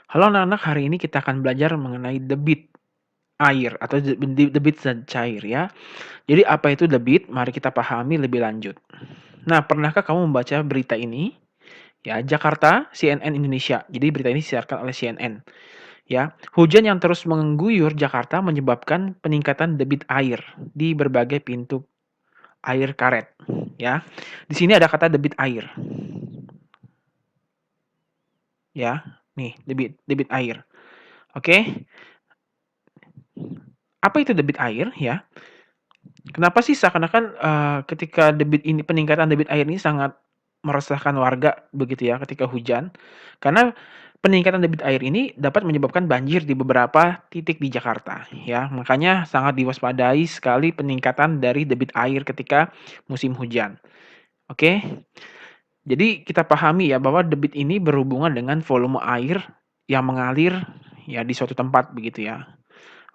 Halo anak-anak, hari ini kita akan belajar mengenai debit air atau debit zat cair ya. Jadi apa itu debit? Mari kita pahami lebih lanjut. Nah, pernahkah kamu membaca berita ini? Ya, Jakarta, CNN Indonesia. Jadi berita ini disiarkan oleh CNN. Ya, hujan yang terus mengguyur Jakarta menyebabkan peningkatan debit air di berbagai pintu air karet. Ya, di sini ada kata debit air. Ya, nih debit debit air. Oke, apa itu debit air? Ya, kenapa sih seakan-akan, ketika peningkatan debit air ini sangat meresahkan warga begitu ya ketika hujan? Karena peningkatan debit air ini dapat menyebabkan banjir di beberapa titik di Jakarta ya, makanya sangat diwaspadai sekali peningkatan dari debit air ketika musim hujan, oke? Jadi kita pahami ya bahwa debit ini berhubungan dengan volume air yang mengalir ya di suatu tempat begitu ya,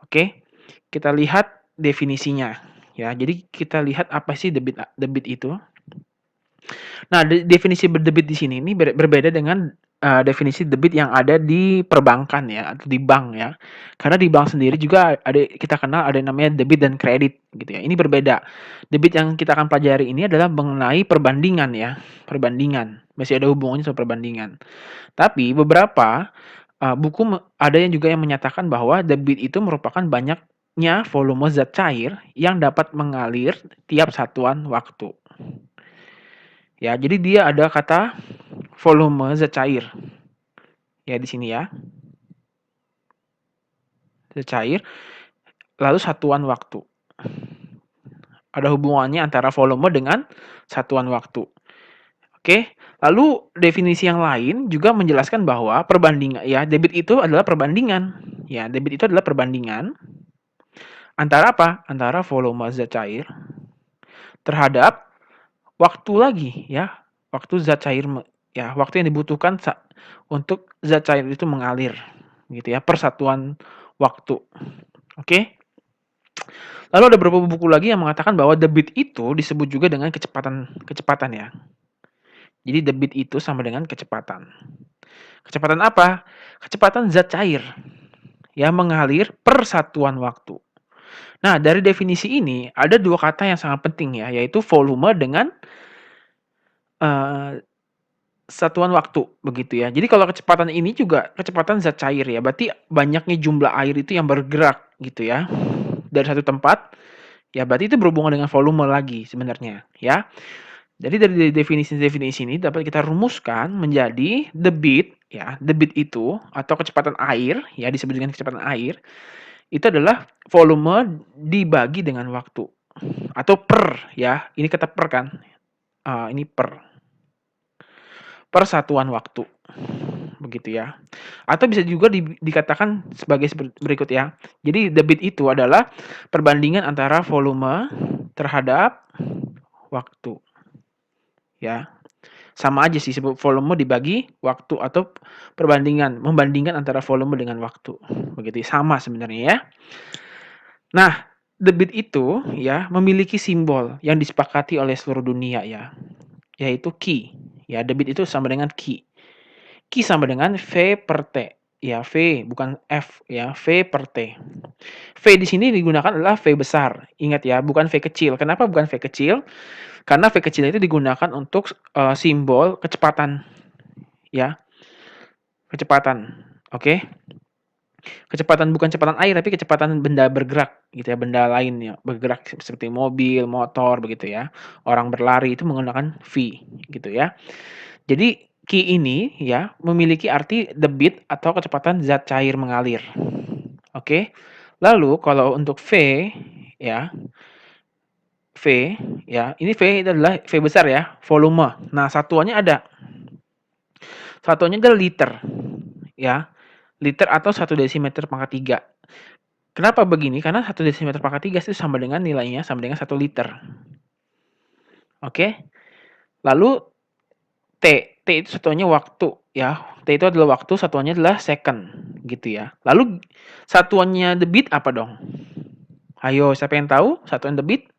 oke? Kita lihat definisinya, ya. Jadi kita lihat apa sih debit itu. Nah, definisi debit di sini ini berbeda dengan, definisi debit yang ada di perbankan ya, atau di bank ya. Karena di bank sendiri juga kita kenal ada yang namanya debit dan kredit gitu ya, ini berbeda. Debit yang kita akan pelajari ini adalah mengenai perbandingan ya, perbandingan, masih ada hubungannya sama perbandingan. Tapi beberapa, ada yang juga yang menyatakan bahwa debit itu merupakan banyaknya volume zat cair yang dapat mengalir tiap satuan waktu. Ya, jadi dia ada kata volume zat cair. Ya, di sini ya. Zat cair, lalu satuan waktu. Ada hubungannya antara volume dengan satuan waktu. Oke, lalu definisi yang lain juga menjelaskan bahwa perbandingan ya, debit itu adalah perbandingan. Ya, debit itu adalah perbandingan antara apa? Antara volume zat cair terhadap waktu lagi ya, waktu zat cair ya, waktu yang dibutuhkan untuk zat cair itu mengalir gitu ya, persatuan waktu. Oke? Lalu ada beberapa buku lagi yang mengatakan bahwa debit itu disebut juga dengan kecepatan kecepatan ya. Jadi debit itu sama dengan kecepatan. Kecepatan apa? Kecepatan zat cair yang mengalir per satuan waktu. Nah, dari definisi ini ada dua kata yang sangat penting ya, yaitu volume dengan eee, satuan waktu, begitu ya. Jadi kalau kecepatan ini juga kecepatan zat cair ya, berarti banyaknya jumlah air itu yang bergerak gitu ya, dari satu tempat, ya berarti itu berhubungan dengan volume lagi sebenarnya, ya. Jadi dari definisi-definisi ini dapat kita rumuskan menjadi debit ya, debit itu atau kecepatan air ya, disebut dengan kecepatan air, itu adalah volume dibagi dengan waktu atau per ya, ini kata per kan, ini per satuan waktu, begitu ya. Atau bisa juga dikatakan sebagai berikut ya. Jadi debit itu adalah perbandingan antara volume terhadap waktu, ya. Sama aja sih volume dibagi waktu atau membandingkan antara volume dengan waktu, begitu ya, sama sebenarnya ya. Nah, debit itu ya memiliki simbol yang disepakati oleh seluruh dunia ya, yaitu Q. Ya, debit itu sama dengan Q. Q sama dengan V per T. Ya, V bukan F ya, V per T. V di sini digunakan adalah V besar. Ingat ya, bukan V kecil. Kenapa bukan V kecil? Karena V kecil itu digunakan untuk simbol kecepatan ya, kecepatan. Oke? Kecepatan bukan kecepatan air, tapi kecepatan benda bergerak gitu ya, benda lain ya, bergerak seperti mobil, motor begitu ya. Orang berlari itu menggunakan V gitu ya. Jadi Q ini ya memiliki arti debit atau kecepatan zat cair mengalir. Oke. Lalu kalau untuk V ya, V ya, ini V itu adalah V besar ya, volume. Nah, satuannya ada. Satuannya adalah liter ya. Liter atau 1 desimeter pangkat 3. Kenapa begini? Karena 1 desimeter pangkat 3 itu sama dengan nilainya sama dengan 1 liter. Oke. Lalu T, T itu satuannya waktu ya. T itu adalah waktu, satuannya adalah second gitu ya. Lalu satuannya debit apa dong? Ayo, siapa yang tahu satuan debit?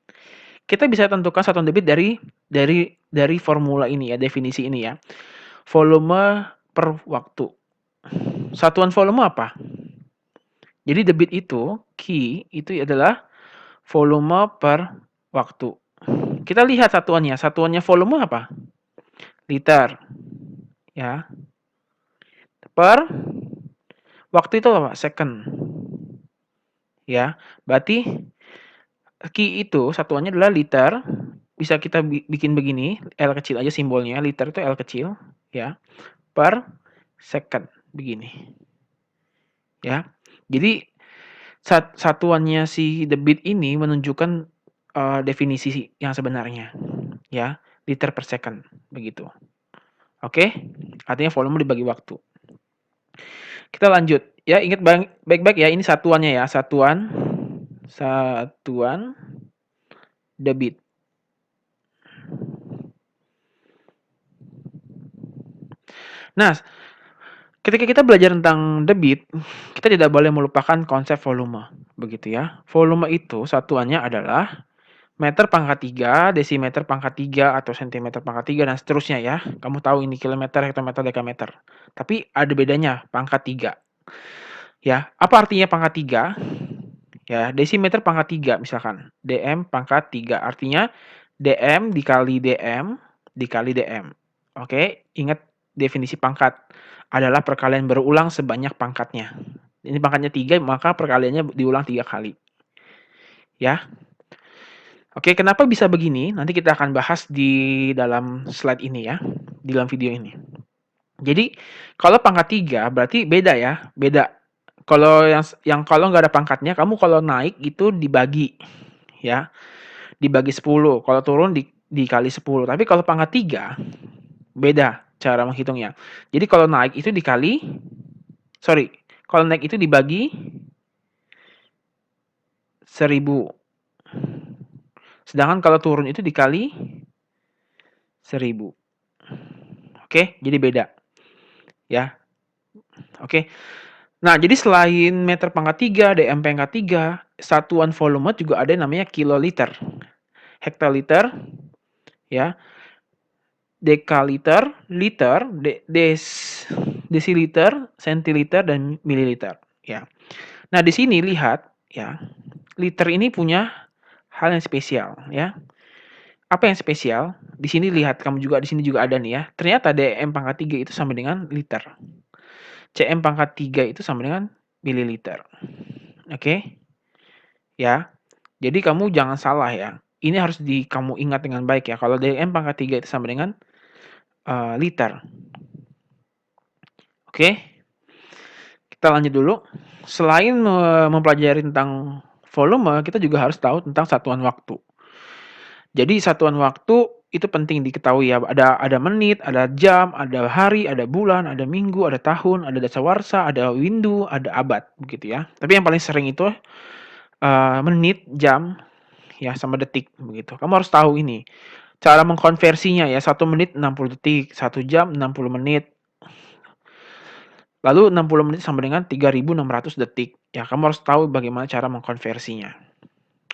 Kita bisa tentukan satuan debit dari formula ini ya, definisi ini ya. Volume per waktu. satuan volume apa? Jadi debit itu, Q itu adalah volume per waktu. Kita lihat satuannya. Satuannya volume apa? Liter. Ya. Per waktu itu apa? Second. Ya. Berarti Q itu satuannya adalah liter. Bisa kita bikin begini, L kecil aja simbolnya. Liter itu L kecil, ya. Per second. Begini. Ya. Jadi satuannya si debit ini menunjukkan definisi yang sebenarnya, ya, liter per second, begitu. Oke, artinya volume dibagi waktu. Kita lanjut, ya, ingat baik-baik ya, ini satuannya ya, satuan debit. Nah, ketika kita belajar tentang debit, kita tidak boleh melupakan konsep volume, begitu ya. Volume itu satuannya adalah meter pangkat 3, desimeter pangkat 3, atau sentimeter pangkat 3, dan seterusnya ya. Kamu tahu ini kilometer, hektometer, dekameter. Tapi ada bedanya, pangkat 3. Ya, apa artinya pangkat 3? Ya, desimeter pangkat 3 misalkan. dm pangkat 3. Artinya dm dikali dm dikali dm. Oke, ingat definisi pangkat adalah perkalian berulang sebanyak pangkatnya. Ini pangkatnya 3, maka perkaliannya diulang 3 kali. Ya. Oke, kenapa bisa begini? Nanti kita akan bahas di dalam slide ini ya, di dalam video ini. Jadi, kalau pangkat 3 berarti beda ya, beda. Kalau yang kalau nggak ada pangkatnya, kamu kalau naik itu dibagi, ya, dibagi 10, kalau turun dikali 10. Tapi kalau pangkat 3, beda cara menghitungnya. Jadi kalau naik itu kalau naik itu dibagi 1000. Sedangkan kalau turun itu dikali 1000. Oke, jadi beda. Ya, oke. Nah, jadi selain meter pangkat 3, dm pangkat 3, satuan volume juga ada yang namanya kiloliter, hektoliter, ya, dekaliter, liter, desiliter, sentiliter, dan mililiter. Ya. Nah, di sini lihat, ya, liter ini punya hal yang spesial, ya. Apa yang spesial? Di sini lihat, kamu juga di sini juga ada nih ya. Ternyata dm pangkat 3 itu sama dengan liter. Cm pangkat 3 itu sama dengan mililiter. Oke? Ya. Jadi kamu jangan salah ya. Ini harus kamu ingat dengan baik ya. Kalau dm pangkat 3 itu sama dengan liter. Oke? Kita lanjut dulu. Selain mempelajari tentang volume, kita juga harus tahu tentang satuan waktu. Jadi satuan waktu itu penting diketahui ya. Ada menit, ada jam, ada hari, ada bulan, ada minggu, ada tahun, ada dasawarsa, ada windu, ada abad, begitu ya. Tapi yang paling sering itu menit, jam, ya, sama detik, begitu. Kamu harus tahu ini. Cara mengkonversinya ya, 1 menit 60 detik, 1 jam 60 menit. Lalu 60 menit sama dengan 3.600 detik. Ya, kamu harus tahu bagaimana cara mengkonversinya.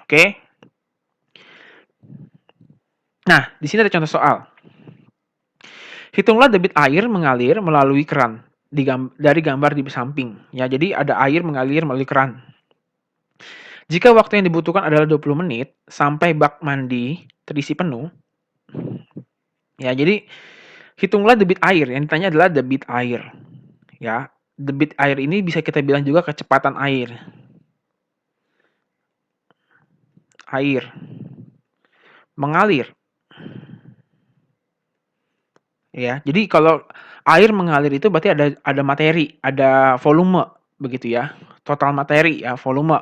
Oke? Nah, di sini ada contoh soal. Hitunglah debit air mengalir melalui keran dari gambar di samping. Ya, jadi ada air mengalir melalui keran. Jika waktu yang dibutuhkan adalah 20 menit sampai bak mandi terisi penuh. Ya, jadi hitunglah debit air. Yang ditanya adalah debit air. Ya, debit air ini bisa kita bilang juga kecepatan air. Air mengalir. Ya, jadi kalau air mengalir itu berarti ada materi, ada volume, begitu ya. Total materi ya, volume,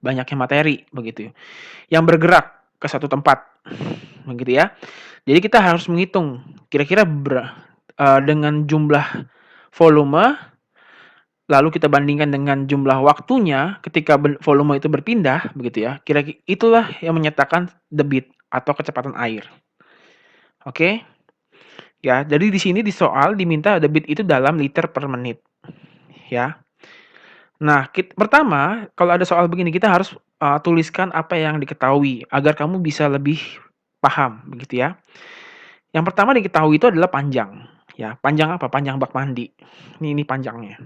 banyaknya materi, begitu. Yang bergerak ke satu tempat, begitu ya. Jadi kita harus menghitung kira-kira dengan jumlah volume, lalu kita bandingkan dengan jumlah waktunya ketika volume itu berpindah, begitu ya. Kira-kira itulah yang menyatakan debit atau kecepatan air. Oke? Ya, jadi di sini di soal diminta debit itu dalam liter per menit. Ya. Nah, pertama, kalau ada soal begini kita harus tuliskan apa yang diketahui agar kamu bisa lebih paham, begitu ya. Yang pertama diketahui itu adalah panjang. Ya, panjang apa? Panjang bak mandi. Ini panjangnya.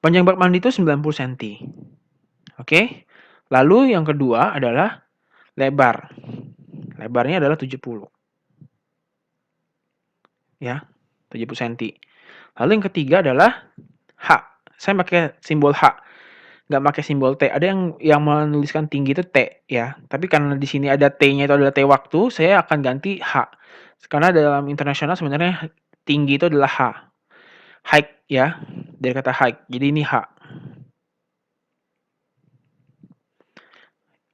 Panjang bak mandi itu 90 cm. Oke. Lalu yang kedua adalah lebar. Lebarnya adalah 70 ya, 70 cm. Lalu yang ketiga adalah H. Saya pakai simbol H, nggak pakai simbol T. Ada yang menuliskan tinggi itu T ya, tapi karena di sini ada T-nya itu adalah T waktu, saya akan ganti H. Karena dalam internasional sebenarnya tinggi itu adalah H. Height ya, dari kata height. Jadi ini H.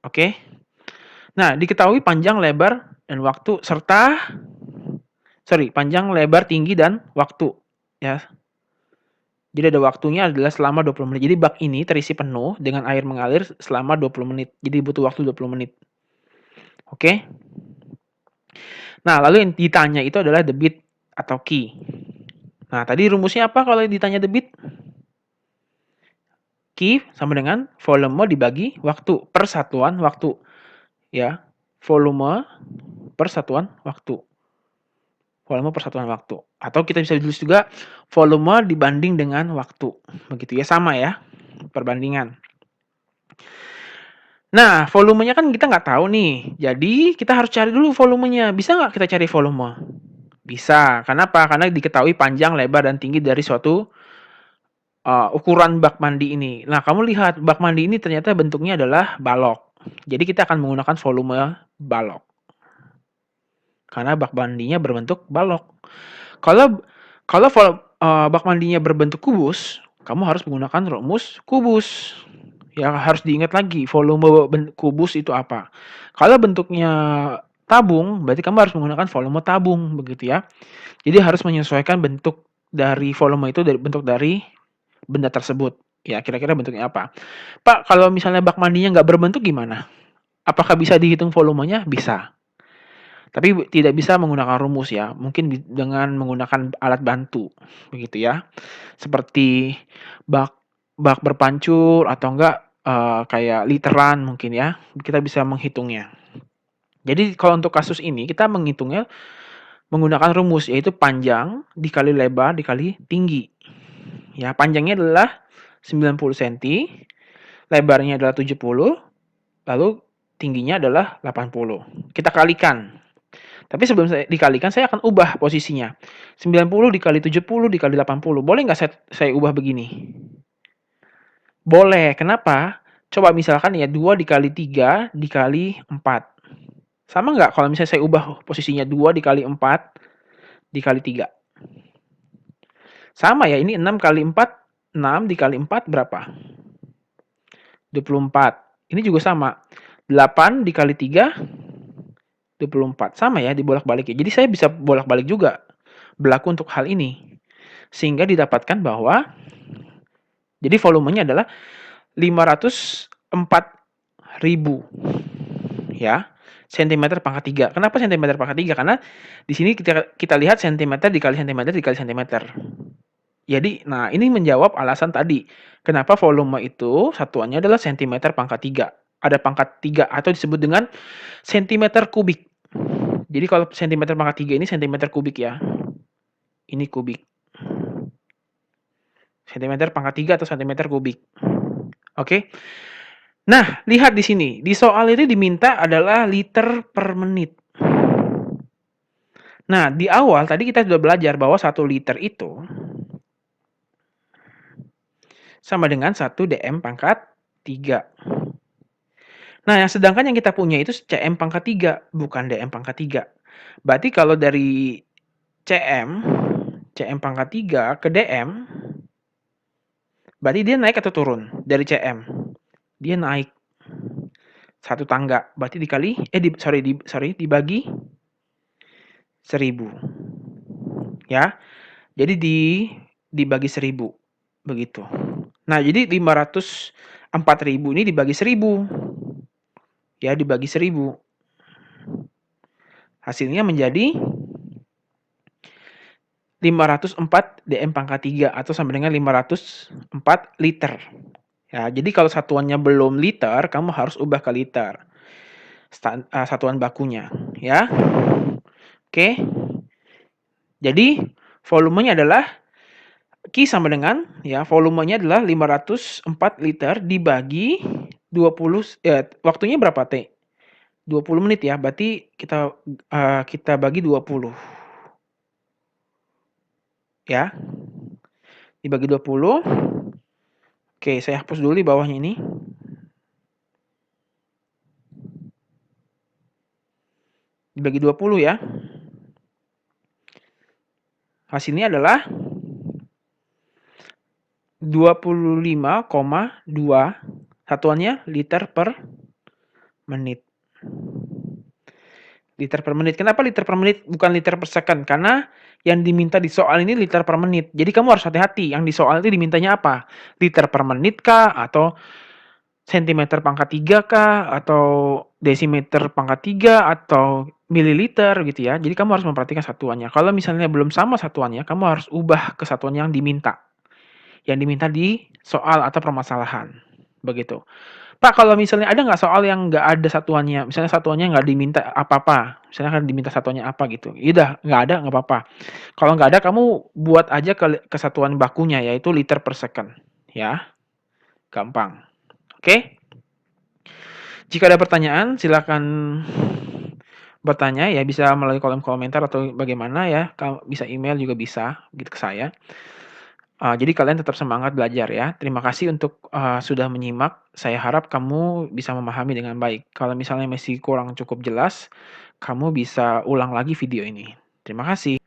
Oke. Nah, diketahui panjang, lebar, dan waktu panjang, lebar, tinggi, dan waktu ya. Jadi ada waktunya adalah selama 20 menit. Jadi bak ini terisi penuh dengan air mengalir selama 20 menit. Jadi butuh waktu 20 menit. Oke. Nah, lalu yang ditanya itu adalah debit atau key. Nah, tadi rumusnya apa kalau ditanya debit? Key sama dengan volume dibagi waktu, persatuan waktu. Ya, volume persatuan waktu. Volume persatuan waktu. Atau kita bisa tulis juga volume dibanding dengan waktu. Begitu ya, sama ya, perbandingan. Nah, volumenya kan kita nggak tahu nih. Jadi, kita harus cari dulu volumenya. Bisa nggak kita cari volume? Bisa. Kenapa? Karena diketahui panjang, lebar, dan tinggi dari suatu ukuran bak mandi ini. Nah, kamu lihat bak mandi ini ternyata bentuknya adalah balok. Jadi kita akan menggunakan volume balok. Karena bak mandinya berbentuk balok. Kalau kalau bak mandinya berbentuk kubus, kamu harus menggunakan rumus kubus. Ya harus diingat lagi volume kubus itu apa. Kalau bentuknya tabung, berarti kamu harus menggunakan volume tabung, begitu ya. Jadi harus menyesuaikan bentuk dari volume itu dari bentuk dari benda tersebut. Ya, kira-kira bentuknya apa. Pak, kalau misalnya bak mandinya nggak berbentuk gimana? Apakah bisa dihitung volumenya? Bisa. Tapi tidak bisa menggunakan rumus ya. Mungkin dengan menggunakan alat bantu, begitu ya. Seperti bak bak berpancur atau enggak kayak literan mungkin ya. Kita bisa menghitungnya. Jadi kalau untuk kasus ini kita menghitungnya menggunakan rumus yaitu panjang dikali lebar dikali tinggi. Ya, panjangnya adalah 90 cm, lebarnya adalah 70, lalu tingginya adalah 80. Kita kalikan. Tapi sebelum saya dikalikan, saya akan ubah posisinya. 90 dikali 70 dikali 80. Boleh nggak saya ubah begini? Boleh. Kenapa? Coba misalkan ya 2 dikali 3 dikali 4. Sama nggak kalau misalnya saya ubah posisinya 2 dikali 4 dikali 3? Sama ya, ini 6 kali 4, 6 dikali 4 berapa? 24. Ini juga sama. 8 dikali 3, 24. Sama ya, dibolak-balik ya. Jadi saya bisa bolak-balik juga berlaku untuk hal ini. Sehingga didapatkan bahwa jadi volumenya adalah 504.000 ya, centimeter pangkat 3. Kenapa centimeter pangkat 3? Karena di sini kita lihat centimeter dikali centimeter dikali centimeter. Jadi, nah ini menjawab alasan tadi. Kenapa volume itu satuannya adalah centimeter pangkat 3. Ada pangkat 3 atau disebut dengan sentimeter kubik. Jadi kalau sentimeter pangkat 3 ini sentimeter kubik ya. Ini kubik. Sentimeter pangkat 3 atau sentimeter kubik. Oke. Nah, lihat di sini. Di soal itu diminta adalah liter per menit. Nah, di awal tadi kita sudah belajar bahwa 1 liter itu sama dengan 1 dm pangkat 3. Nah, sedangkan yang kita punya itu cm pangkat 3, bukan dm pangkat 3. Berarti kalau dari cm pangkat 3 ke dm, berarti dia naik atau turun dari cm? Dia naik. 1 tangga. Berarti dikali dibagi 1000. Ya. Jadi dibagi 1000 begitu. Nah, jadi 504.000 ini dibagi 1000. Ya, dibagi 1000. Hasilnya menjadi 504 dm pangkat 3 atau sama dengan 504 liter. Ya, jadi kalau satuannya belum liter, kamu harus ubah ke liter. Satuan bakunya, ya. Oke. Jadi volumenya adalah Q sama dengan ya volumenya adalah 504 liter dibagi 20 waktunya berapa T? 20 menit ya, berarti kita bagi 20 ya, dibagi 20. Oke, saya hapus dulu di bawahnya ini. Dibagi 20 ya. Hasilnya adalah 25,2 satuannya liter per menit. Liter per menit. Kenapa liter per menit bukan liter per second? Karena yang diminta di soal ini liter per menit. Jadi kamu harus hati-hati. Yang di soal itu dimintanya apa? Liter per menit kah? Atau sentimeter pangkat 3 kah? Atau desimeter pangkat 3? Atau mililiter gitu ya. Jadi kamu harus memperhatikan satuannya. Kalau misalnya belum sama satuannya, kamu harus ubah ke satuan yang diminta. Yang diminta di soal atau permasalahan. Begitu. Pak, kalau misalnya ada nggak soal yang nggak ada satuannya, misalnya satuannya nggak diminta apa-apa, misalnya kan diminta satuannya apa gitu, ya udah nggak ada nggak apa-apa. Kalau nggak ada kamu buat aja kesatuan bakunya yaitu liter per second, ya, gampang. Oke? Jika ada pertanyaan silakan bertanya ya bisa melalui kolom komentar atau bagaimana ya, bisa email juga bisa gitu ke saya. Jadi kalian tetap semangat belajar ya. Terima kasih untuk, sudah menyimak. Saya harap kamu bisa memahami dengan baik. Kalau misalnya masih kurang cukup jelas, kamu bisa ulang lagi video ini. Terima kasih.